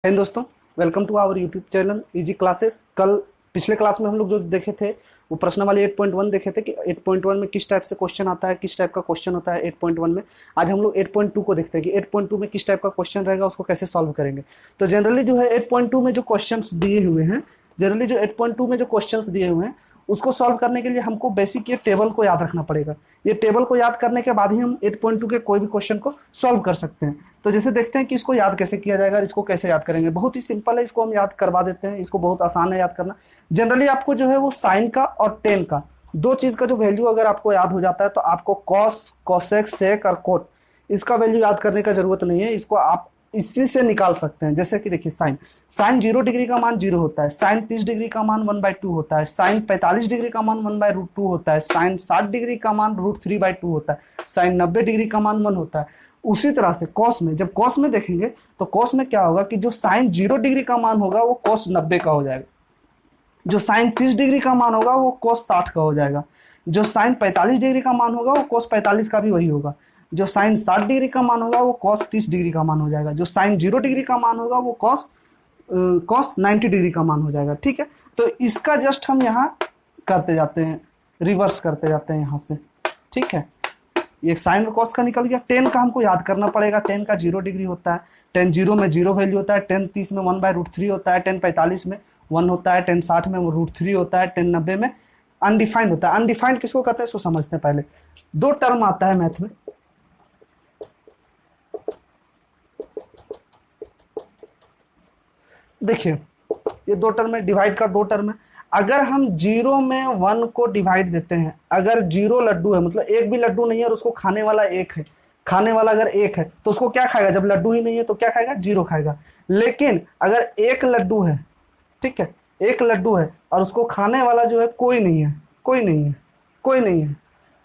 Hello दोस्तों, welcome to our YouTube channel easy classes. कल पिछले क्लास में हम लोग जो देखे थे वो प्रश्न वाली 8.1 देखे थे कि 8.1 में किस टाइप से क्वेश्चन आता है, किस टाइप का क्वेश्चन होता है 8.1 में। आज हम लोग 8.2 को देखते हैं कि 8.2 में किस टाइप का क्वेश्चन रहेगा, उसको कैसे सॉल्व करेंगे। तो जनरली जो है 8.2 में जो क्वेश्चंस दिए हुए हैं, जनरली जो 8.2 में जो क्वेश्चंस दिए हुए हैं उसको सॉल्व करने के लिए हमको बेसिक ये टेबल को याद रखना पड़ेगा। ये टेबल को याद करने के बाद ही हम 8.2 के कोई भी क्वेश्चन को सॉल्व कर सकते हैं। तो जैसे देखते हैं कि इसको याद कैसे किया जाएगा, इसको कैसे याद करेंगे। बहुत ही सिंपल है, इसको हम याद करवा देते हैं। इसको बहुत आसान है याद करना। जनरली आपको जो है वो साइन का और टेन का, दो चीज का जो वैल्यू अगर आपको याद हो जाता है तो आपको कॉस, कॉसेक, सेक और कोट, इसका वैल्यू याद करने का जरूरत नहीं है। इसको आप इसी से निकाल सकते हैं। जैसे कि देखिए साइन, साइन 0 डिग्री का मान 0 होता है, साइन 30 डिग्री का मान 1/2 होता है, साइन 45 डिग्री का मान 1/√2 होता है, साइन 60 डिग्री का मान √3/2 होता है, साइन 90 डिग्री का मान 1 होता है। उसी तरह से कॉस में, जब कॉस में देखेंगे तो कॉस में क्या होगा कि जो साइन 0 डिग्री का मान होगा वो कॉस 90 का हो जाएगा, जो साइन 30 डिग्री का मान होगा वो कोस 60 का हो जाएगा, जो साइन 45 डिग्री का मान होगा वो कोस 45 का भी वही होगा, जो साइन 60 डिग्री का मान होगा वो कॉस 30 डिग्री का मान हो जाएगा, जो साइन 0 डिग्री का मान होगा वो कॉस कॉस 90 डिग्री का मान हो जाएगा। ठीक है, तो इसका जस्ट हम यहाँ करते जाते हैं, रिवर्स करते जाते हैं यहाँ से। ठीक है, ये साइन और कॉस का निकल गया। टेन का हमको याद करना पड़ेगा। टेन का 0 डिग्री होता है, टेन 0 में 0 वैल्यू होता है, टेन 30 में 1/√3 होता है, टेन 45 में 1 होता है, टेन 60 में √3 होता है, टेन 90 में अनडिफाइंड होता है। अनडिफाइंड किसको कहते हैं इसको समझते हैं पहले। दो टर्म आता है मैथ में, देखिए ये दो टर्म है, डिवाइड का दो टर्म है। अगर हम 0 में 1 को डिवाइड देते हैं, अगर 0 लड्डू है मतलब एक भी लड्डू नहीं है और उसको खाने वाला एक है, खाने वाला अगर एक है तो उसको क्या खाएगा, जब लड्डू ही नहीं है तो क्या खाएगा, 0 खाएगा। लेकिन अगर एक लड्डू है, ठीक है, एक लड्डू है और उसको खाने वाला जो है कोई नहीं है, कोई नहीं है, कोई नहीं है,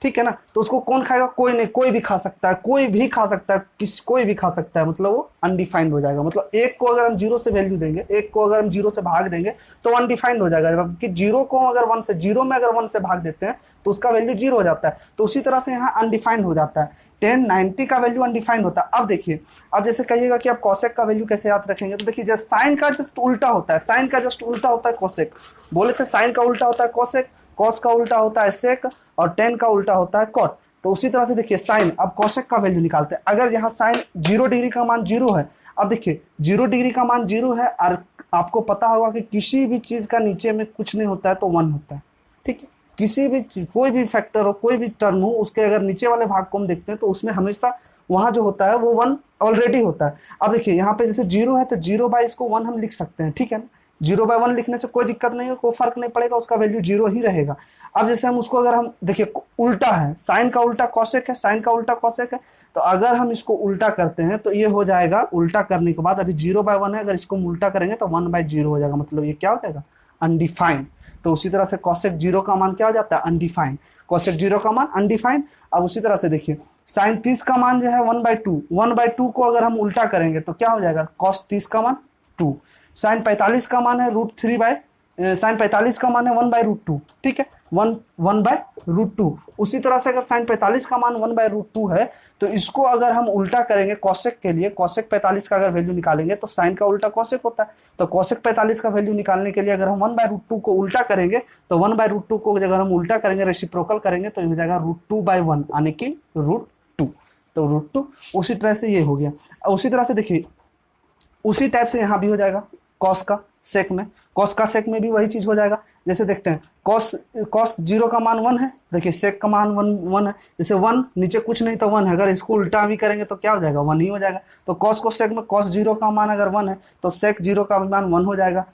ठीक है ना, तो उसको कौन खाएगा, कोई नहीं, कोई भी खा सकता है, कोई भी खा सकता है, कोई भी खा सकता है, मतलब वो अनडिफाइंड हो जाएगा। मतलब एक को अगर हम 0 से वैल्यू देंगे, एक को अगर हम 0 से भाग देंगे तो अनडिफाइंड हो जाएगा। जबकि 0 को अगर 1 से, 0 में अगर 1 से भाग देते हैं तो उसका वैल्यू 0 हो जाता है। तो उसी तरह से यहाँ अनडिफाइंड हो जाता है। 1090 का वैल्यू अनडिफाइंड होता है। अब देखिए, अब जैसे कहिएगा कि आप कॉसेक का वैल्यू कैसे याद रखेंगे, तो देखिए जैसे साइन का जस्ट उल्टा होता है, साइन का जस्ट उल्टा होता है कॉसेक। बोले थे साइन का उल्टा होता है कॉसेक, कॉस का उल्टा होता है सेक और टेन का उल्टा होता है कॉट। तो उसी तरह से देखिए साइन, अब कॉसेक का वैल्यू निकालते हैं। अगर यहाँ साइन 0 डिग्री का मान 0 है, अब देखिए 0 डिग्री का मान 0 है और आपको पता होगा कि किसी भी चीज का नीचे में कुछ नहीं होता है तो 1 होता है। ठीक है, किसी भी चीज, कोई भी फैक्टर हो, कोई भी टर्म हो, उसके अगर नीचे वाले भाग को हम देखते हैं तो उसमें हमेशा वहां जो होता है वो 1 ऑलरेडी होता है। अब देखिए यहाँ पे जैसे 0 है तो 0 बाई इसको 1 हम लिख सकते हैं, ठीक है ना। 0/1 लिखने से कोई दिक्कत नहीं है, कोई फर्क नहीं पड़ेगा, उसका वैल्यू 0 ही रहेगा। अब जैसे हम उसको, अगर हम देखिए उल्टा है, साइन का उल्टा कॉसेक है, साइन का उल्टा कॉसेक है, तो अगर हम इसको उल्टा करते हैं तो ये हो जाएगा, उल्टा करने के बाद अभी 0/1 है, अगर इसको हम उल्टा करेंगे तो 1/0 हो जाएगा, मतलब ये क्या हो जाएगा, अनडिफाइंड। तो उसी तरह से कॉसेक 0 का मान क्या हो जाता है, अनडिफाइंड। कॉसेक 0 का मान अनडिफाइंड। अब उसी तरह से देखिए साइन 30 का मान जो है 1/2, 1/2 को अगर हम उल्टा करेंगे तो क्या हो जाएगा, कॉस 30 का मान 2। साइन 45 का मान है साइन 45 का मान है 1/√2, ठीक है, 1/√2। उसी तरह से अगर साइन 45 का मान 1/√2 है तो इसको अगर हम उल्टा करेंगे कॉसेक के लिए, कॉसेक 45 का अगर वैल्यू निकालेंगे तो साइन का उल्टा कॉसेक होता है। तो कॉसेक 45 का वैल्यू निकालने के लिए अगर हम 1/√2 को उल्टा करेंगे तो 1/√2 को अगर हम उल्टा करेंगे, रेसिप्रोकल करेंगे तो ये हो जाएगा √2/1, यानी कि √2। तो √2, उसी तरह से ये हो गया। उसी तरह से देखिए उसी टाइप से यहाँ भी हो जाएगा कॉस का सेक में, कॉस का सेक में भी वही चीज हो जाएगा। जैसे देखते हैं कॉस, कॉस 0 का मान 1 है, देखिए सेक का मान 1 है, जैसे 1 नीचे कुछ नहीं तो 1 है, अगर इसको उल्टा भी करेंगे तो क्या हो जाएगा, 1 ही हो जाएगा। तो कॉस को सेक में, कॉस 0 का मान अगर 1 है तो सेक 0 का मान 1 हो जाएगा।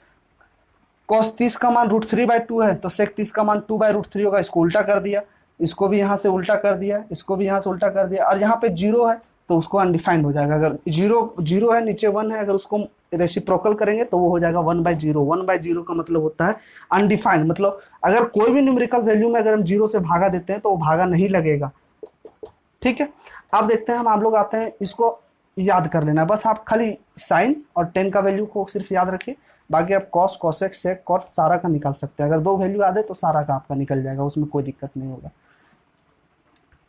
कॉस 30 का मान √3/2 है तो सेक 30 का मान 2/√3 होगा, इसको उल्टा कर दिया, इसको भी यहाँ से उल्टा कर दिया, इसको भी यहाँ से उल्टा कर दिया, और यहाँ पे 0 है तो उसको अनडिफाइंड हो जाएगा। अगर 0 है, नीचे 1 है, अगर उसको रेसिप्रोकल करेंगे तो वो हो जाएगा 1/0। 1/0 का मतलब होता है अनडिफाइंड, मतलब अगर कोई भी न्यूमेरिकल वैल्यू में अगर हम 0 से भागा देते हैं तो वो भागा नहीं लगेगा। ठीक है, अब देखते हैं हम, आप लोग आते हैं, इसको याद कर लेना बस, आप खाली साइन और टेन का वैल्यू को सिर्फ याद रखिए, बाकी आप कॉस, कॉसेक, सेक, कॉट सारा का निकाल सकते हैं। अगर दो वैल्यू याद है तो सारा का आपका निकल जाएगा, उसमें कोई दिक्कत नहीं होगा।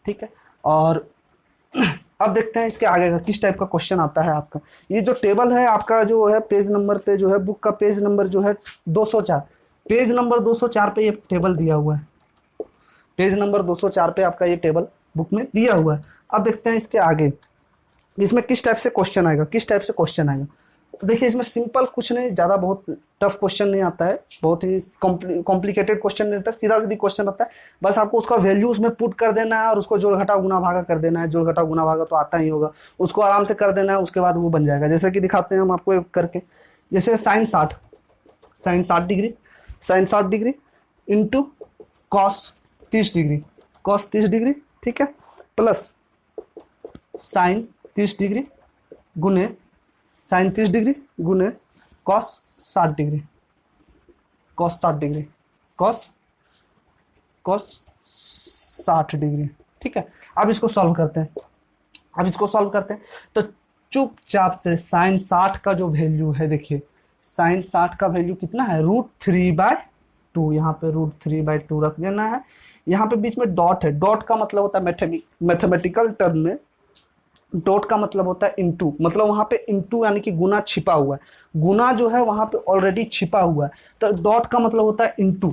ठीक है, और अब देखते हैं इसके आगे का किस टाइप का क्वेश्चन आता है आपका। ये जो टेबल है आपका जो है पेज नंबर पे जो है बुक का पेज नंबर जो है 204, पेज नंबर 204 पे ये टेबल दिया हुआ है। पेज नंबर 204 पे आपका ये टेबल बुक में दिया हुआ है। अब देखते हैं इसके आगे इसमें किस टाइप से क्वेश्चन आएगा, किस टाइप से क्वेश्चन आएगा। तो देखिए इसमें सिंपल कुछ नहीं, ज़्यादा बहुत टफ क्वेश्चन नहीं आता है, बहुत ही कॉम्प्लिकेटेड क्वेश्चन नहीं आता है, सीधा सीधी क्वेश्चन आता है। बस आपको उसका वैल्यू उसमें पुट कर देना है और उसको जोड़ घटा गुना भागा कर देना है। जोड़ घटा गुना भागा तो आता ही होगा, उसको आराम से कर देना है, उसके बाद वो बन जाएगा। जैसे कि दिखाते हैं हम आपको एक करके, जैसे sine 60, sine 60 degree, sine 60 degree into cos 30 degree, cos 30 degree, ठीक है, प्लस साइन 30 डिग्री गुने साइन 30 डिग्री गुने cos 60 degree, cos 60 degree, cos 60 degree, ठीक है। अब इसको सॉल्व करते हैं, अब इसको सॉल्व करते हैं। तो चुपचाप से साइन 60 का जो वैल्यू है, देखिए साइन 60 का वैल्यू कितना है, √3/2। यहाँ पे √3/2 रख देना है। यहाँ पे बीच में डॉट है, डॉट का मतलब होता है मैथमेटिकल टर्म में डॉट का मतलब होता है इनटू, मतलब वहां पे इनटू यानी कि गुना छिपा हुआ है, गुना जो है वहां पे ऑलरेडी छिपा हुआ है, तो डॉट का मतलब होता है इनटू।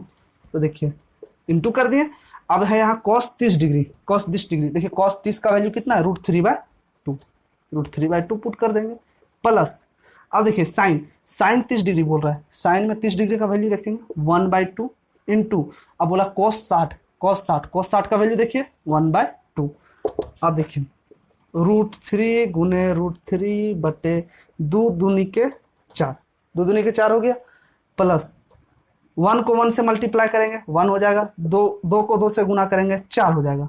तो देखिए इनटू कर दिए। अब है यहाँ कॉस 30 डिग्री, कॉस 30 डिग्री, देखिए कॉस 30 का वैल्यू कितना है, √3/2, √3/2 पुट कर देंगे, प्लस अब देखिए साइन, साइन 30 डिग्री बोल रहा है, साइन में 30 डिग्री का वैल्यू देखेंगे 1/2 इंटू, अब बोला कॉस 60, कॉस 60, कॉस 60 का वैल्यू देखिए 1/2। अब देखिए √3 गुने √3/2 दूनी के 4, 2 दूनी के 4 हो गया, प्लस 1 को 1 से मल्टीप्लाई करेंगे 1 हो जाएगा, 2 को 2 से गुना करेंगे 4 हो जाएगा।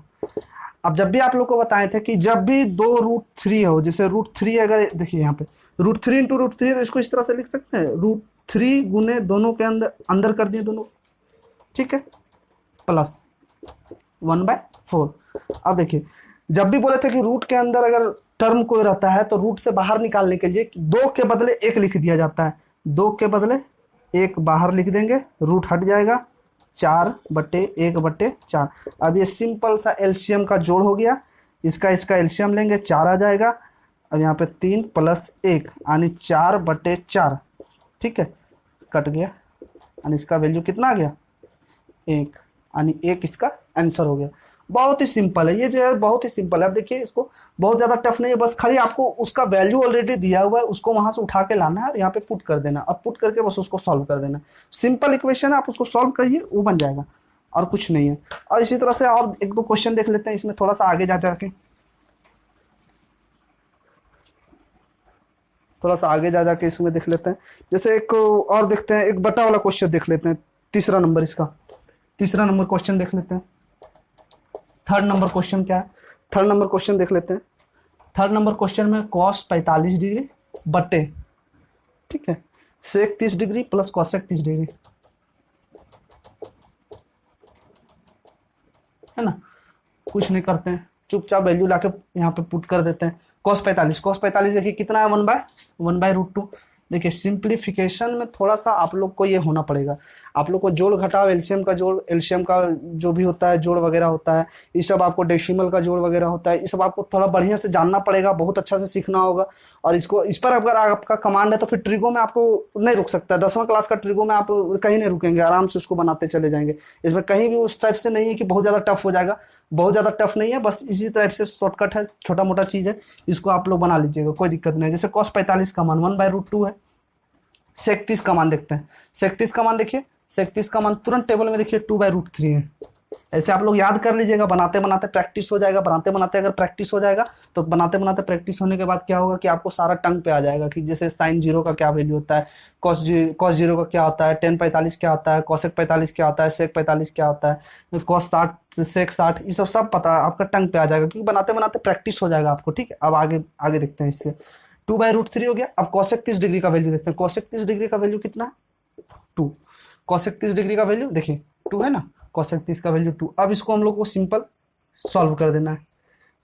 अब जब भी आप लोग को बताए थे कि जब भी 2 √3 हो, जैसे √3 अगर देखिए यहाँ पे √3 इंटू √3 तो इसको इस तरह से लिख सकते हैं, √3 गुने दोनों के अंदर अंदर कर दिए दोनों, ठीक है, प्लस 1/4। अब देखिए जब भी बोले थे कि रूट के अंदर अगर टर्म कोई रहता है तो रूट से बाहर निकालने के लिए 2 के बदले 1 लिख दिया जाता है, 2 के बदले 1 बाहर लिख देंगे, रूट हट जाएगा, 4/1/4। अब ये सिंपल सा एलसीएम का जोड़ हो गया, इसका एलसीएम लेंगे 4 आ जाएगा। अब यहाँ पे 3 + 1 यानी 4/4, ठीक है, कट गया यानी इसका वैल्यू कितना आ गया 1, यानी 1 इसका आंसर हो गया। बहुत ही सिंपल है ये जो है, बहुत ही सिंपल है। अब देखिए इसको बहुत ज़्यादा टफ नहीं है, बस खाली आपको उसका वैल्यू ऑलरेडी दिया हुआ है, उसको वहां से उठा के लाना है, यहाँ पे पुट कर देना, अब पुट करके बस उसको सॉल्व कर देना। सिंपल इक्वेशन है, आप उसको सॉल्व करिए वो बन जाएगा और कुछ नहीं है। और इसी तरह से और 1-2 क्वेश्चन देख लेते हैं इसमें, थोड़ा सा आगे जा जाके, थोड़ा सा आगे जा जाके इसमें देख लेते हैं। जैसे एक और देखते हैं, एक बटा वाला क्वेश्चन देख लेते हैं, तीसरा नंबर, इसका तीसरा नंबर क्वेश्चन देख लेते हैं। थर्ड नंबर क्वेश्चन क्या है, थर्ड नंबर क्वेश्चन देख लेते हैं। थर्ड नंबर क्वेश्चन में कॉस 45 डिग्री बटे, ठीक है, सेक 30 डिग्री प्लस कॉसेक 30 डिग्री, है ना। कुछ नहीं करते हैं, चुपचाप वैल्यू लाके यहाँ पे पुट कर देते हैं। कॉस 45 देखिए कितना है, 1/√2। देखिए सिंप्लीफिकेशन में थोड़ा सा आप लोग को ये होना पड़ेगा, आप लोग को जोड़ घटाव, एलसीएम का जोड़, एलसीएम का जो भी होता है जोड़ वगैरह होता है, ये सब आपको डेसिमल का जोड़ वगैरह होता है, ये सब आपको थोड़ा बढ़िया से जानना पड़ेगा, बहुत अच्छा से सीखना होगा। और इसको इस पर अगर आपका कमांड है तो फिर ट्रिगो में आपको नहीं रुक सकता है। 10वां क्लास का ट्रिगो में आप कहीं नहीं रुकेंगे, आराम से उसको बनाते चले जाएंगे। इसमें कहीं भी उस टाइप से नहीं है कि बहुत ज़्यादा टफ हो जाएगा, बहुत ज़्यादा टफ नहीं है, बस इसी टाइप से शॉर्टकट है, छोटा मोटा चीज़ है, इसको आप लोग बना लीजिएगा, कोई दिक्कत नहीं है। जैसे कॉस 45 का मान 1/√2 है। सेक 30 का मान देखते हैं, सेक 30 का मान देखिए, सेक 30 का मान तुरंत टेबल में देखिए 2/√3 है। ऐसे आप लोग याद कर लीजिएगा, बनाते बनाते प्रैक्टिस हो जाएगा, बनाते बनाते अगर प्रैक्टिस हो जाएगा तो बनाते बनाते प्रैक्टिस होने के बाद क्या होगा कि आपको सारा टंग पे आ जाएगा कि जैसे साइन 0 का क्या वैल्यू होता है, कॉस 0 का क्या होता है, टेन 45 क्या होता है, कॉसेक 45 क्या होता है, सेक 45 क्या होता है, कॉस 60, सेक 60, ये सब पता आपका टंग पे आ जाएगा क्योंकि बनाते बनाते प्रैक्टिस हो जाएगा आपको, ठीक है। अब आगे आगे देखते हैं, इससे 2/√3 हो गया। अब कॉसेक 30 डिग्री का वैल्यू देखते हैं, कॉसेक 30 डिग्री का वैल्यू कितना है 2, कॉसेक 30 डिग्री का वैल्यू देखिए 2 है ना, कॉसेक 30 का वैल्यू 2। अब इसको हम लोग को सिंपल सॉल्व कर देना है,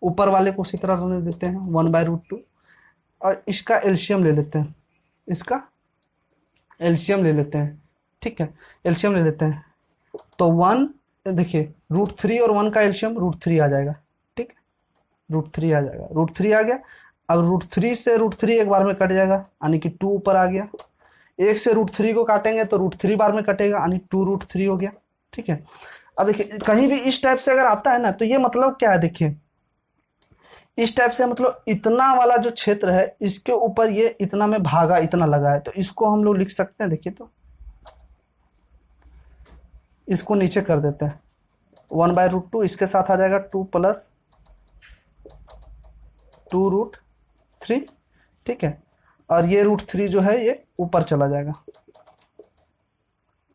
ऊपर वाले को उसी तरह रहने देते हैं 1/√2 और इसका एलसीएम ले लेते हैं, इसका एलसीएम ले लेते हैं, ठीक है, एलसीएम ले लेते हैं। तो 1 देखिए √3 और 1 का एलसीएम √3 आ जाएगा, ठीक है, √3 आ जाएगा, √3 आ गया। अब √3 से √3 एक बार में कट जाएगा, यानी कि 2 ऊपर आ गया। 1 से √3 को काटेंगे तो √3 बार में कटेगा, यानी 2√3 हो गया। ठीक है, अब देखिए कहीं भी इस टाइप से अगर आता है ना, तो ये मतलब क्या है, देखिए इस टाइप से मतलब इतना वाला जो क्षेत्र है इसके ऊपर ये इतना में भागा इतना लगा है, तो इसको हम लोग लिख सकते हैं। देखिए तो इसको नीचे कर देते हैं, 1/√2 इसके साथ आ जाएगा 2 + 2√3। ठीक है, और ये √3 जो है ये ऊपर चला जाएगा,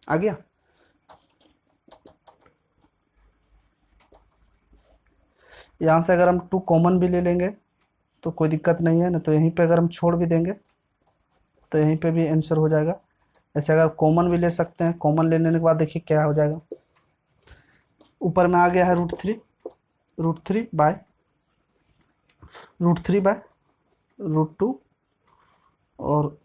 आ गया। यहाँ से अगर हम 2 कॉमन भी ले लेंगे तो कोई दिक्कत नहीं है ना, तो यहीं पे अगर हम छोड़ भी देंगे तो यहीं पे भी आंसर हो जाएगा। ऐसे अगर कॉमन भी ले सकते हैं, कॉमन लेने के बाद देखिए क्या हो जाएगा, ऊपर में आ गया है √3/√2, और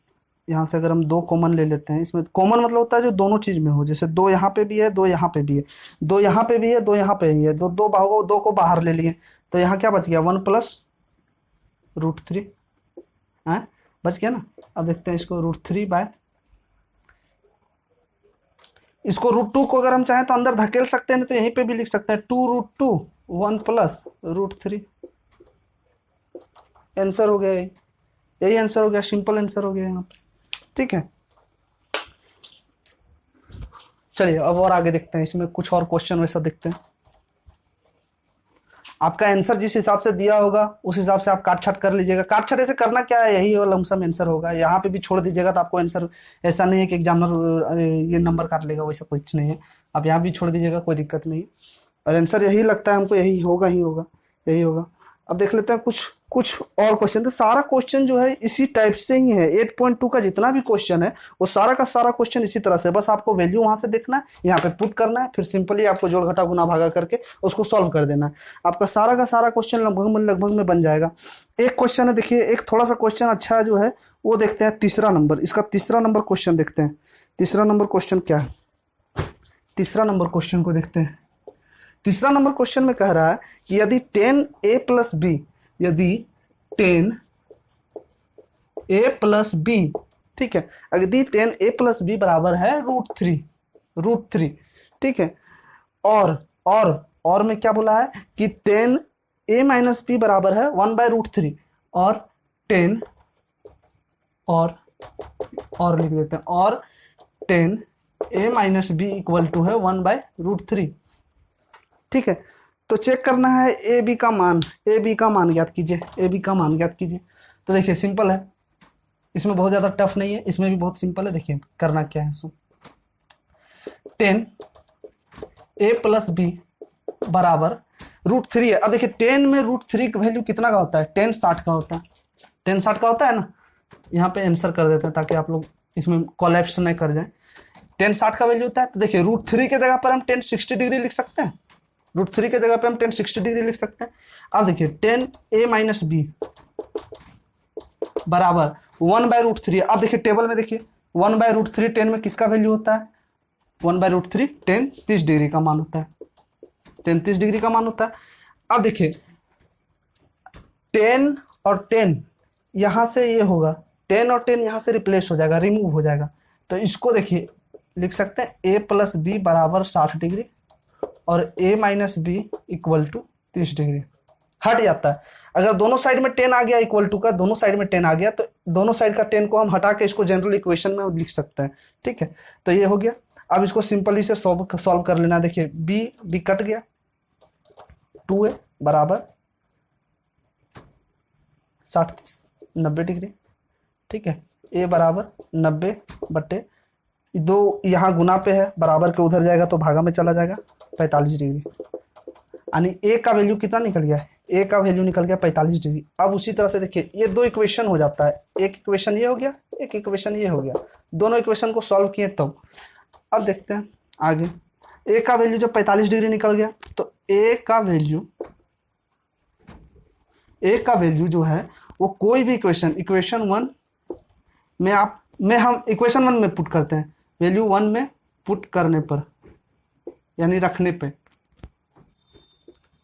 यहाँ से अगर हम 2 कॉमन ले लेते हैं, इसमें कॉमन मतलब होता है जो दोनों चीज़ में हो, जैसे 2 यहाँ पे भी है, 2 यहाँ पे भी है, 2 यहाँ पे भी है, 2 यहाँ पे भी है, दो को बाहर ले लिए, तो यहाँ क्या बच गया, 1 + √3 है, बच गया ना। अब देखते हैं इसको इसको √2 को अगर हम चाहें तो अंदर धकेल सकते हैं, तो यहीं पे भी लिख सकते हैं 2√2 1 + √3, आंसर हो गया। यही आंसर हो गया, सिंपल आंसर हो गया यहाँ पे। ठीक है, चलिए अब और आगे देखते हैं, इसमें कुछ और क्वेश्चन वैसा देखते हैं। आपका आंसर जिस हिसाब से दिया होगा उस हिसाब से आप काट छाट कर लीजिएगा। काट छाट ऐसे करना क्या है, यही लमसम आंसर होगा। यहाँ पे भी छोड़ दीजिएगा तो आपको आंसर, ऐसा नहीं है कि एग्जामिनर ये नंबर काट लेगा, वैसा कुछ नहीं है। आप यहाँ भी छोड़ दीजिएगा, कोई दिक्कत नहीं है, और आंसर यही लगता है हमको, यही होगा यही होगा। अब देख लेते हैं कुछ और क्वेश्चन। तो सारा क्वेश्चन जो है इसी टाइप से ही है, 8.2 का जितना भी क्वेश्चन है वो सारा का सारा क्वेश्चन इसी तरह से, बस आपको वैल्यू वहां से देखना है, यहाँ पे पुट करना है, फिर सिंपली आपको जोड़ घटा गुना भागा करके उसको सॉल्व कर देना है। आपका सारा का सारा क्वेश्चन लगभग में बन जाएगा। एक क्वेश्चन है, देखिए एक थोड़ा सा क्वेश्चन अच्छा जो है वो देखते हैं, तीसरा नंबर, इसका तीसरा नंबर क्वेश्चन देखते हैं। तीसरा नंबर क्वेश्चन क्या है, तीसरा नंबर क्वेश्चन को देखते हैं। तीसरा नंबर क्वेश्चन में कह रहा है कि यदि 10a + b, यदि 10a + b, ठीक है, यदि 10a + b बराबर है √3, ठीक है, और में क्या बोला है कि 10a - b बराबर है 1/√3, और 10 और लिख देते हैं, और 10a - b = है 1/√3। ठीक है, तो चेक करना है ए बी का मान, ज्ञात कीजिए। तो देखिए सिंपल है, इसमें बहुत ज़्यादा टफ नहीं है, इसमें भी बहुत सिंपल है। देखिए करना क्या है, 10a + b बराबर √3 है। अब देखिए 10 में √3 का वैल्यू कितना का होता है, 10 60 का होता है, 10 60 का होता है ना। यहाँ पे आंसर कर देते हैं ताकि आप लोग इसमें कोलैप्स नहीं कर जाए। 10 60 का वैल्यू होता है, तो देखिए √3 के जगह पर हम 10 60 डिग्री लिख सकते हैं, √3 के जगह पे हम 10 60 डिग्री लिख सकते हैं। अब देखिए 10a - b बराबर 1/√3। अब देखिए टेबल में देखिए 1/√3 10 में किसका वैल्यू होता है, 1/√3 10 30 डिग्री का मान होता है, 10 30 डिग्री का मान होता है। अब देखिए 10 और 10 यहां से ये होगा, 10 और 10 यहां से रिप्लेस हो जाएगा, रिमूव हो जाएगा। तो इसको देखिए लिख सकते हैं a + b बराबर 60 डिग्री और a - b = 30 डिग्री। हट जाता है, अगर दोनों साइड में 10 आ गया इक्वल टू का, दोनों साइड में 10 आ गया, तो दोनों साइड का 10 को हम हटा के इसको जनरल इक्वेशन में लिख सकते हैं। ठीक है, तो ये हो गया। अब इसको सिंपली से सॉल्व कर लेना। देखिए b कट गया, 2a बराबर 60 90 डिग्री। ठीक है, a बराबर 90/, दो यहाँ गुना पे है, बराबर के उधर जाएगा तो भागा में चला जाएगा, 45 डिग्री। यानी a का वैल्यू कितना निकल गया, a का वैल्यू निकल गया 45 डिग्री। अब उसी तरह से देखिए ये दो इक्वेशन हो जाता है, एक इक्वेशन ये हो गया, एक इक्वेशन ये हो गया, दोनों इक्वेशन को सॉल्व किए तब। अब देखते हैं आगे, a का वैल्यू जब 45 डिग्री निकल गया तो a का वैल्यू जो है वो कोई भी इक्वेशन 1 में हम इक्वेशन 1 में पुट करते हैं, वैल्यू 1 में पुट करने पर, यानी रखने पे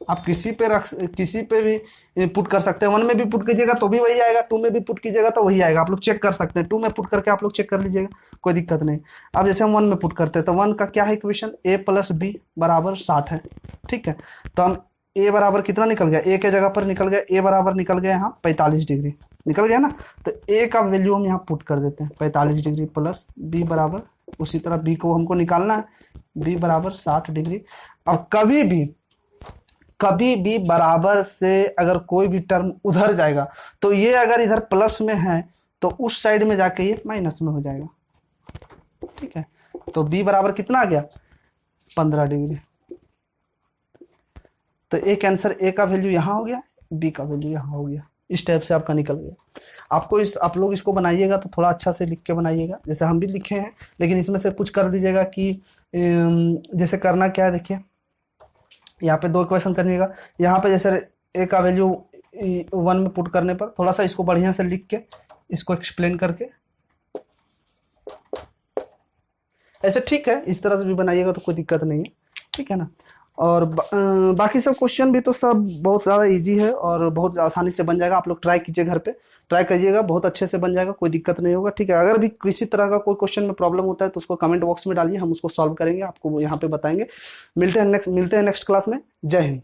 आप किसी पे भी पुट कर सकते हैं। 1 में भी पुट कीजिएगा तो भी वही आएगा, 2 में भी पुट कीजिएगा तो वही आएगा। आप लोग चेक कर सकते हैं, 2 में पुट करके आप लोग चेक कर लीजिएगा, कोई दिक्कत नहीं। अब जैसे हम 1 में पुट करते हैं तो 1 का क्या है इक्वेशन, a प्लस बी बराबर 60 है। ठीक है, तो हम a बराबर कितना निकल गया, a के जगह पर निकल गया, a बराबर निकल गया यहाँ 45 डिग्री निकल गया ना। तो a का वैल्यू हम यहाँ पुट कर देते हैं 45 डिग्री प्लस b बराबर, उसी तरह b को हमको निकालना है, b बराबर 60 डिग्री। अब कभी भी बराबर से अगर कोई भी टर्म उधर जाएगा तो ये अगर इधर प्लस में है तो उस साइड में जाके ये माइनस में हो जाएगा। ठीक है, तो b बराबर कितना आ गया, 15 डिग्री। तो एक आंसर a का वैल्यू यहाँ हो गया, b का वैल्यू यहाँ हो गया। इस टाइप से आपका निकल गया। आप लोग इसको बनाइएगा तो थोड़ा अच्छा से लिख के बनाइएगा, जैसे हम भी लिखे हैं, लेकिन इसमें से कुछ कर दीजिएगा कि जैसे करना क्या है, देखिए यहाँ पे 2 क्वेश्चन करिएगा। यहाँ पे जैसे a का वैल्यू 1 में पुट करने पर थोड़ा सा इसको बढ़िया से लिख के इसको एक्सप्लेन करके ऐसे, ठीक है, इस तरह से भी बनाइएगा तो कोई दिक्कत नहीं है। ठीक है ना। और बाकी सब क्वेश्चन भी तो सब बहुत ज़्यादा इजी है और बहुत आसानी से बन जाएगा। आप लोग ट्राई कीजिए, घर पे ट्राई करिएगा, बहुत अच्छे से बन जाएगा, कोई दिक्कत नहीं होगा। ठीक है, अगर भी किसी तरह का कोई क्वेश्चन में प्रॉब्लम होता है तो उसको कमेंट बॉक्स में डालिए, हम उसको सॉल्व करेंगे, आपको यहाँ पे बताएंगे। मिलते हैं नेक्स्ट क्लास में। जय हिंद।